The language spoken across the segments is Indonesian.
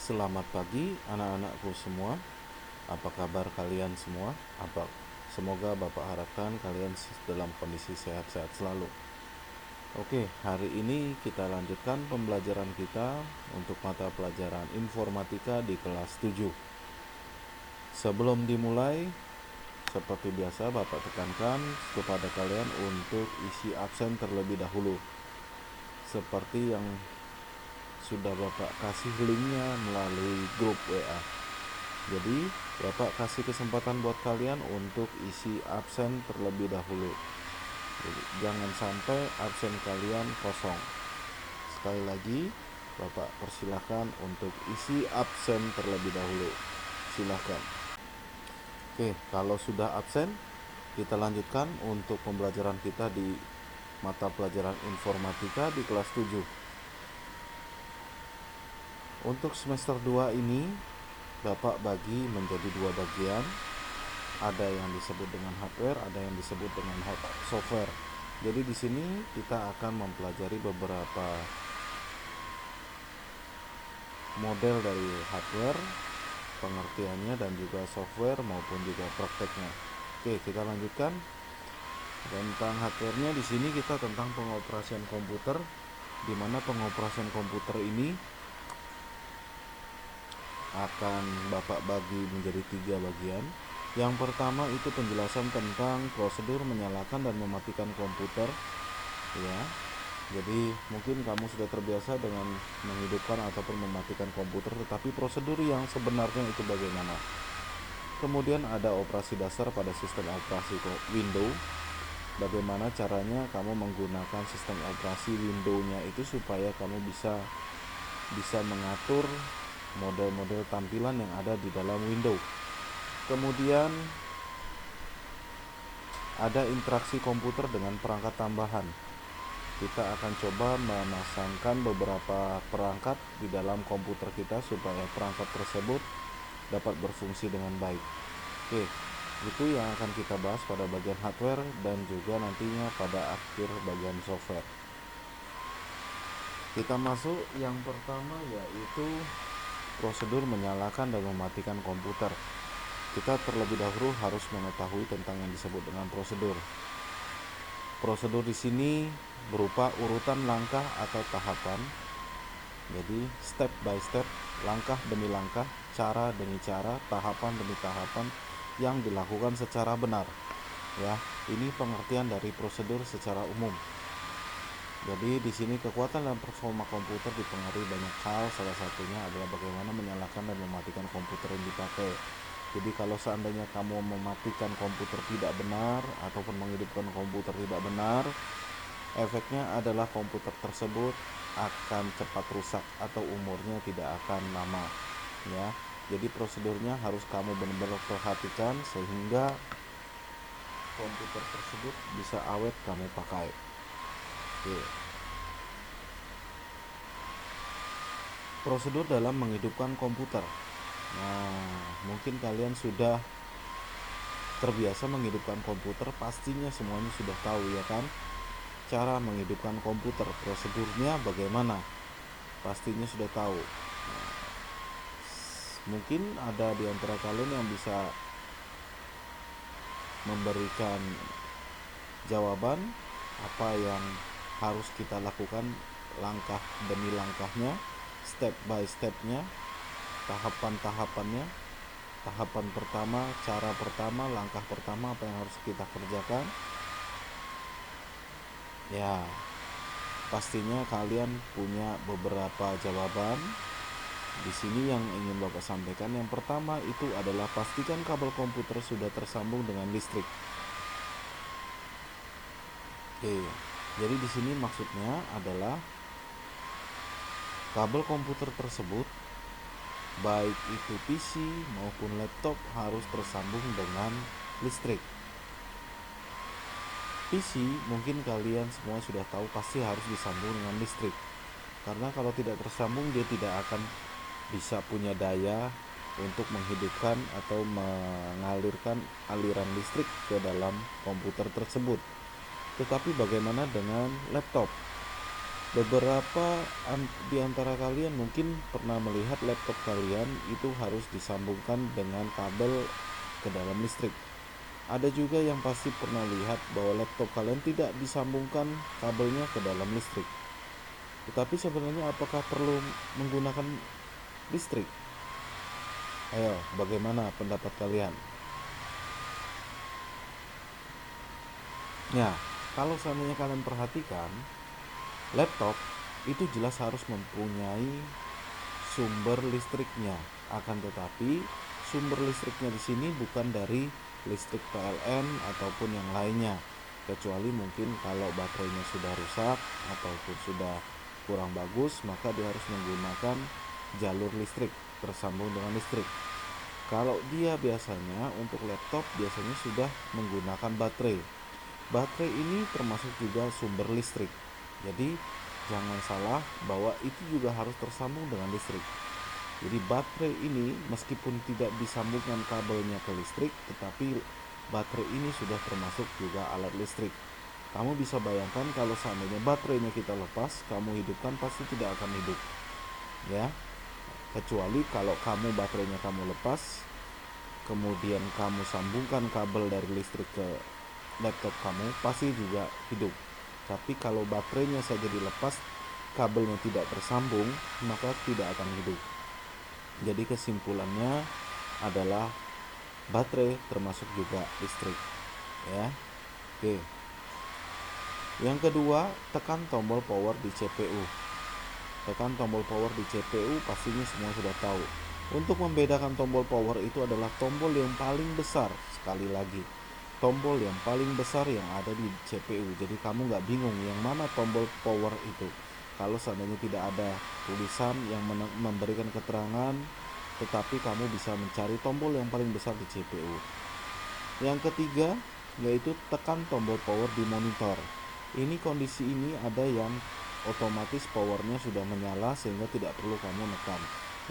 Selamat pagi anak-anakku semua. Apa kabar kalian semua? Semoga Bapak harapkan kalian dalam kondisi sehat-sehat selalu. Oke, hari ini kita lanjutkan pembelajaran kita untuk mata pelajaran informatika di kelas 7. Sebelum dimulai, seperti biasa Bapak tekankan kepada kalian untuk isi absen terlebih dahulu. Seperti yang sudah Bapak kasih linknya melalui grup WA. Jadi Bapak kasih kesempatan buat kalian untuk isi absen terlebih dahulu. Jadi, jangan sampai absen kalian kosong. Sekali lagi Bapak persilahkan untuk isi absen terlebih dahulu. Silahkan. Oke, kalau sudah absen, kita lanjutkan untuk pembelajaran kita di mata pelajaran informatika di kelas 7. Untuk semester 2 ini Bapak bagi menjadi 2 bagian. Ada yang disebut dengan hardware, ada yang disebut dengan software. Jadi di sini kita akan mempelajari beberapa model dari hardware, pengertiannya dan juga software maupun juga prakteknya. Oke, kita lanjutkan. Tentang hardware-nya di sini kita tentang pengoperasian komputer, di mana pengoperasian komputer ini akan Bapak bagi menjadi 3 bagian. Yang pertama itu penjelasan tentang prosedur menyalakan dan mematikan komputer, ya. Jadi mungkin kamu sudah terbiasa dengan menghidupkan ataupun mematikan komputer, tetapi prosedur yang sebenarnya itu bagaimana. Kemudian ada operasi dasar pada sistem operasi Windows. Bagaimana caranya kamu menggunakan sistem operasi Windows-nya itu supaya kamu bisa mengatur model-model tampilan yang ada di dalam Windows. Kemudian ada interaksi komputer dengan perangkat tambahan. Kita akan coba memasangkan beberapa perangkat di dalam komputer kita supaya perangkat tersebut dapat berfungsi dengan baik. Oke, itu yang akan kita bahas pada bagian hardware dan juga nantinya pada akhir bagian software. Kita masuk yang pertama, yaitu prosedur menyalakan dan mematikan komputer. Kita terlebih dahulu harus mengetahui tentang yang disebut dengan prosedur. Prosedur di sini berupa urutan langkah atau tahapan. Jadi step by step, langkah demi langkah, cara demi cara, tahapan demi tahapan yang dilakukan secara benar. Ya, ini pengertian dari prosedur secara umum. Jadi di sini kekuatan dan performa komputer dipengaruhi banyak hal. Salah satunya adalah bagaimana menyalakan dan mematikan komputer yang dipakai. Jadi kalau seandainya kamu mematikan komputer tidak benar ataupun menghidupkan komputer tidak benar, efeknya adalah komputer tersebut akan cepat rusak atau umurnya tidak akan lama, ya. Jadi prosedurnya harus kamu benar-benar perhatikan sehingga komputer tersebut bisa awet kamu pakai. Oke. Prosedur dalam menghidupkan komputer. Nah, mungkin kalian sudah terbiasa menghidupkan komputer, pastinya semuanya sudah tahu, ya kan? Cara menghidupkan komputer, prosedurnya bagaimana? Pastinya sudah tahu. Nah, mungkin ada di antara kalian yang bisa memberikan jawaban apa yang harus kita lakukan langkah demi langkahnya, step by stepnya, tahapan-tahapannya. Tahapan pertama, cara pertama, langkah pertama apa yang harus kita kerjakan. Ya, pastinya kalian punya beberapa jawaban. Di sini yang ingin Bapak sampaikan, yang pertama itu adalah pastikan kabel komputer sudah tersambung dengan listrik. Oke, jadi di sini maksudnya adalah kabel komputer tersebut, baik itu PC maupun laptop, harus tersambung dengan listrik. PC mungkin kalian semua sudah tahu pasti harus disambung dengan listrik, karena kalau tidak tersambung dia tidak akan bisa punya daya untuk menghidupkan atau mengalirkan aliran listrik ke dalam komputer tersebut. Tetapi bagaimana dengan laptop? Beberapa di antara kalian mungkin pernah melihat laptop kalian itu harus disambungkan dengan kabel ke dalam listrik. Ada juga yang pasti pernah lihat bahwa laptop kalian tidak disambungkan kabelnya ke dalam listrik. Tetapi sebenarnya apakah perlu menggunakan listrik? Ayo, bagaimana pendapat kalian? Ya, kalau seandainya kalian perhatikan, laptop itu jelas harus mempunyai sumber listriknya. Akan tetapi sumber listriknya di sini bukan dari listrik PLN ataupun yang lainnya, kecuali mungkin kalau baterainya sudah rusak ataupun sudah kurang bagus, maka dia harus menggunakan jalur listrik tersambung dengan listrik. Kalau dia biasanya untuk laptop biasanya sudah menggunakan baterai. Baterai ini termasuk juga sumber listrik. Jadi jangan salah bahwa itu juga harus tersambung dengan listrik. Jadi baterai ini meskipun tidak disambungkan kabelnya ke listrik, tetapi baterai ini sudah termasuk juga alat listrik. Kamu bisa bayangkan kalau seandainya baterainya kita lepas, kamu hidupkan pasti tidak akan hidup. Ya. Kecuali kalau kamu baterainya kamu lepas, kemudian kamu sambungkan kabel dari listrik ke laptop kamu, pasti juga hidup. Tapi kalau baterainya saja dilepas, kabelnya tidak tersambung, maka tidak akan hidup. Jadi kesimpulannya adalah baterai termasuk juga listrik, ya. Oke. Yang kedua, tekan tombol power di CPU. Tekan tombol power di CPU pastinya semua sudah tahu. Untuk membedakan tombol power itu adalah tombol yang paling besar. Sekali lagi, tombol yang paling besar yang ada di CPU. Jadi kamu nggak bingung yang mana tombol power itu. Kalau seandainya tidak ada tulisan yang memberikan keterangan, tetapi kamu bisa mencari tombol yang paling besar di CPU. Yang ketiga yaitu tekan tombol power di monitor. Ini kondisi ini ada yang otomatis powernya sudah menyala sehingga tidak perlu kamu nekan.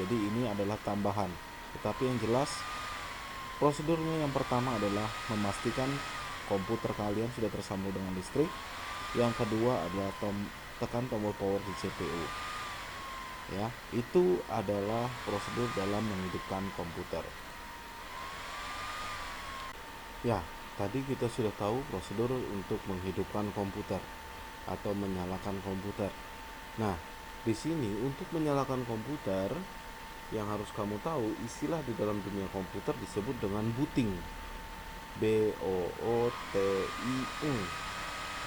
Jadi ini adalah tambahan. Tetapi yang jelas prosedurnya yang pertama adalah memastikan komputer kalian sudah tersambung dengan listrik. Yang kedua adalah tekan tombol power di CPU. Ya, itu adalah prosedur dalam menghidupkan komputer. Ya, tadi kita sudah tahu prosedur untuk menghidupkan komputer atau menyalakan komputer. Nah, di sini untuk menyalakan komputer yang harus kamu tahu, istilah di dalam dunia komputer disebut dengan booting. B-O-O-T-I-N.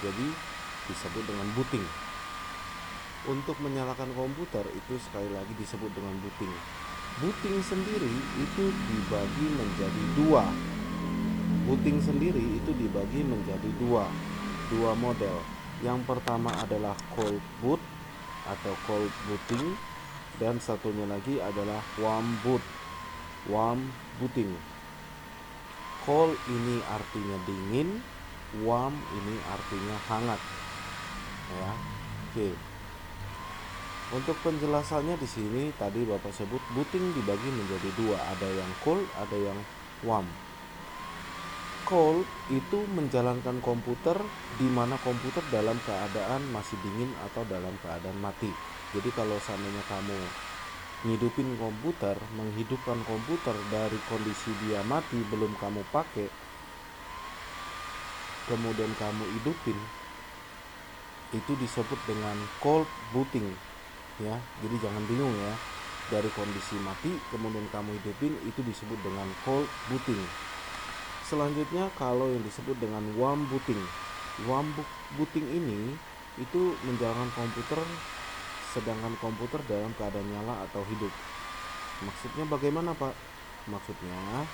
Jadi disebut dengan booting. Untuk menyalakan komputer itu sekali lagi disebut dengan booting. Booting sendiri itu dibagi menjadi dua. Booting sendiri itu dibagi menjadi dua model. Yang pertama adalah cold boot atau cold booting, dan satunya lagi adalah warm booting. Cold ini artinya dingin, warm ini artinya hangat. Ya, oke. Untuk penjelasannya di sini tadi Bapak sebut booting dibagi menjadi dua, ada yang cold, ada yang warm. Cold itu menjalankan komputer di mana komputer dalam keadaan masih dingin atau dalam keadaan mati. Jadi kalau seandainya kamu ngidupin komputer, menghidupkan komputer dari kondisi dia mati belum kamu pakai, kemudian kamu hidupin, itu disebut dengan cold booting. Ya, jadi jangan bingung ya. Dari kondisi mati kemudian kamu hidupin itu disebut dengan cold booting. Selanjutnya kalau yang disebut dengan warm booting. Warm booting ini itu menjalankan komputer sedangkan komputer dalam keadaan nyala atau hidup. Maksudnya bagaimana, Pak? Maksudnya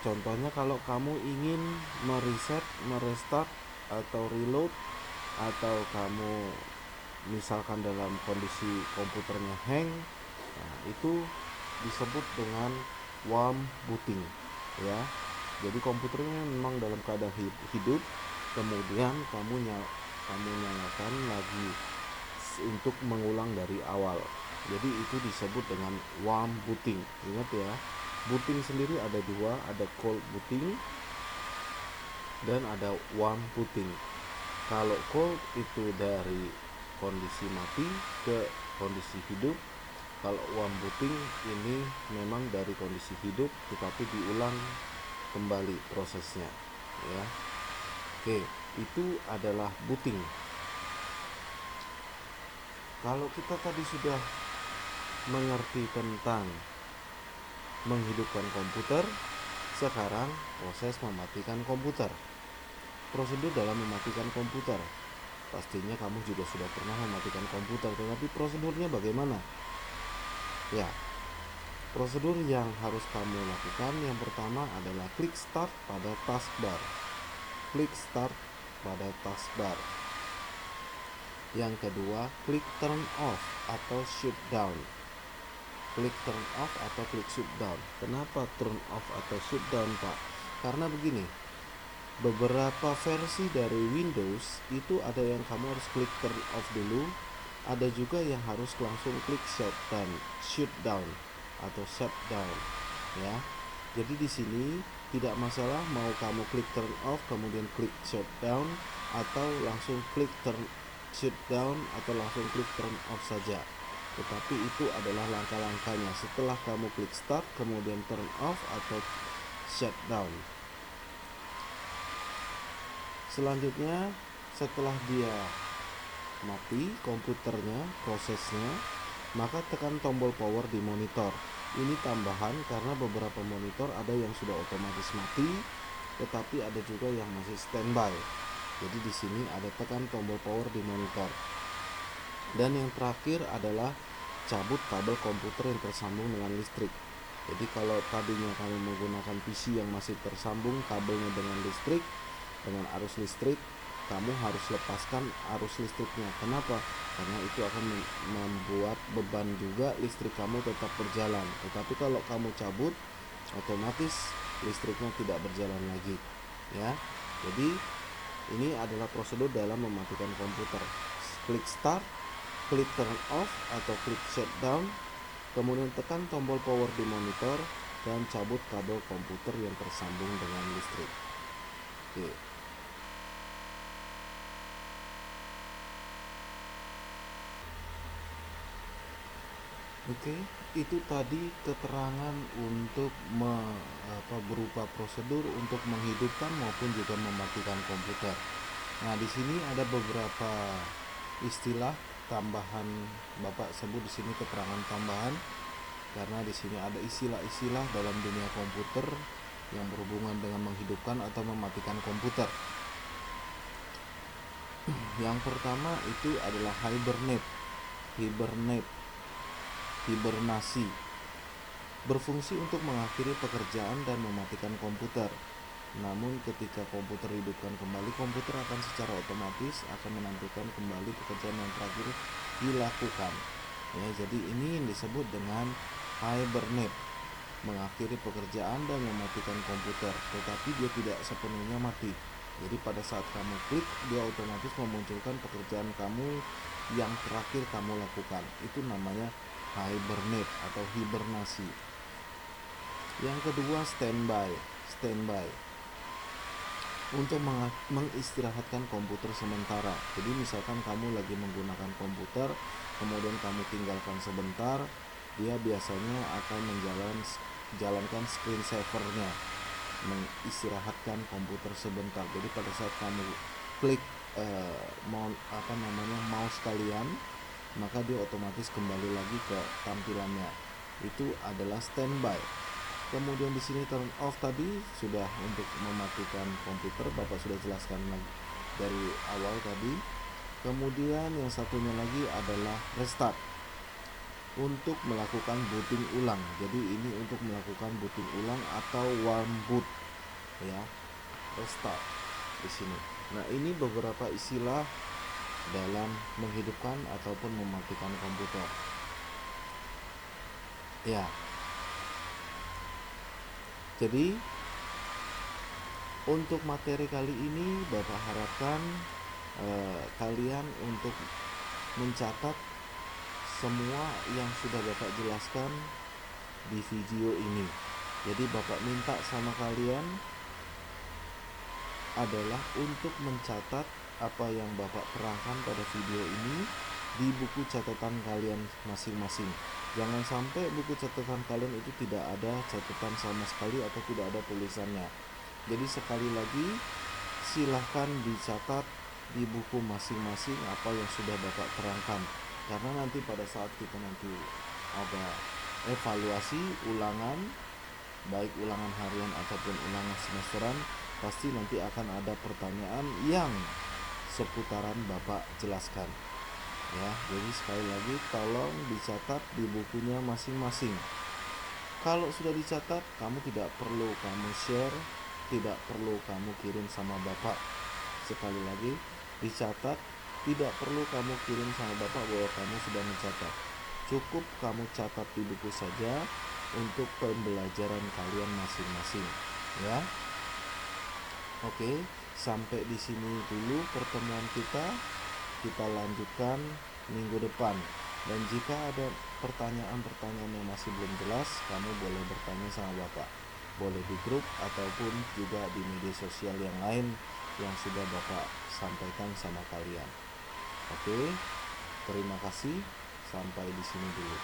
contohnya kalau kamu ingin mereset, merestart atau reload, atau kamu misalkan dalam kondisi komputernya hang, nah itu disebut dengan warm booting, ya. Jadi komputernya memang dalam keadaan hidup, kemudian kamu nyalakan lagi untuk mengulang dari awal. Jadi itu disebut dengan warm booting. Ingat ya, booting sendiri ada dua, ada cold booting dan ada warm booting. Kalau cold itu dari kondisi mati ke kondisi hidup. Kalau one booting ini memang dari kondisi hidup tetapi diulang kembali prosesnya, ya. Oke, itu adalah booting. Kalau kita tadi sudah mengerti tentang menghidupkan komputer, sekarang proses mematikan komputer. Prosedur dalam mematikan komputer. Pastinya kamu juga sudah pernah mematikan komputer, tetapi prosedurnya bagaimana? Ya, prosedur yang harus kamu lakukan yang pertama adalah klik start pada taskbar. Klik start pada taskbar. Yang kedua, klik turn off atau shutdown. Klik turn off atau klik shutdown. Kenapa turn off atau shutdown, Pak? Karena begini, beberapa versi dari Windows itu ada yang kamu harus klik turn off dulu, ada juga yang harus langsung klik shutdown atau shutdown, ya. Jadi di sini tidak masalah mau kamu klik turn off kemudian klik shutdown atau langsung klik turn shutdown atau langsung klik turn off saja. Tetapi itu adalah langkah-langkahnya. Setelah kamu klik start kemudian turn off atau shutdown. Selanjutnya setelah dia mati komputernya, prosesnya, maka tekan tombol power di monitor. Ini tambahan karena beberapa monitor ada yang sudah otomatis mati, tetapi ada juga yang masih standby. Jadi di sini ada tekan tombol power di monitor. Dan yang terakhir adalah cabut kabel komputer yang tersambung dengan listrik. Jadi kalau tadinya kamu menggunakan PC yang masih tersambung kabelnya dengan listrik, dengan arus listrik, kamu harus lepaskan arus listriknya. Kenapa? Karena itu akan membuat beban juga listrik kamu tetap berjalan. Tetapi kalau kamu cabut, otomatis listriknya tidak berjalan lagi, ya. Jadi ini adalah prosedur dalam mematikan komputer. Klik start, klik turn off atau klik shutdown, kemudian tekan tombol power di monitor dan cabut kabel komputer yang tersambung dengan listrik. Oke. Oke, itu tadi keterangan untuk berupa prosedur untuk menghidupkan maupun juga mematikan komputer. Nah, di sini ada beberapa istilah tambahan, Bapak sebut di sini keterangan tambahan karena di sini ada istilah-istilah dalam dunia komputer yang berhubungan dengan menghidupkan atau mematikan komputer. Yang pertama itu adalah hibernasi, berfungsi untuk mengakhiri pekerjaan dan mematikan komputer. Namun ketika komputer dihidupkan kembali, komputer akan secara otomatis akan menantikan kembali pekerjaan yang terakhir dilakukan. Ya, jadi ini yang disebut dengan hibernate, mengakhiri pekerjaan dan mematikan komputer, tetapi dia tidak sepenuhnya mati. Jadi pada saat kamu klik, dia otomatis memunculkan pekerjaan kamu yang terakhir kamu lakukan. Itu namanya hibernate atau hibernasi. Yang kedua standby untuk mengistirahatkan komputer sementara. Jadi misalkan kamu lagi menggunakan komputer, kemudian kamu tinggalkan sebentar, dia biasanya akan menjalankan screensaver-nya, mengistirahatkan komputer sebentar. Jadi pada saat kamu klik mouse kalian, maka dia otomatis kembali lagi ke tampilannya. Itu adalah standby. Kemudian di sini turn off tadi sudah untuk mematikan komputer, Bapak sudah jelaskan lagi dari awal tadi. Kemudian yang satunya lagi adalah restart, untuk melakukan booting ulang. Jadi ini untuk melakukan booting ulang atau warm boot, ya. Restart di sini. Nah, ini beberapa istilah dalam menghidupkan ataupun mematikan komputer. Ya. Jadi untuk materi kali ini Bapak harapkan kalian untuk mencatat semua yang sudah Bapak jelaskan di video ini. Jadi Bapak minta sama kalian adalah untuk mencatat apa yang Bapak terangkan pada video ini di buku catatan kalian masing-masing. Jangan sampai buku catatan kalian itu tidak ada catatan sama sekali atau tidak ada tulisannya. Jadi sekali lagi, silahkan dicatat di buku masing-masing apa yang sudah Bapak terangkan, karena nanti pada saat kita nanti ada evaluasi ulangan, baik ulangan harian ataupun ulangan semesteran, pasti nanti akan ada pertanyaan yang seputaran Bapak jelaskan ya. Jadi sekali lagi tolong dicatat di bukunya masing-masing. Kalau sudah dicatat, kamu tidak perlu kamu share, tidak perlu kamu kirim sama Bapak. Sekali lagi dicatat, tidak perlu kamu kirim sama Bapak bahwa kamu sudah mencatat. Cukup kamu catat di buku saja untuk pembelajaran kalian masing-masing ya. Oke, sampai di sini dulu pertemuan kita. Kita lanjutkan minggu depan. Dan jika ada pertanyaan-pertanyaan yang masih belum jelas, kamu boleh bertanya sama Bapak. Boleh di grup ataupun juga di media sosial yang lain yang sudah Bapak sampaikan sama kalian. Oke, terima kasih. Sampai di sini dulu.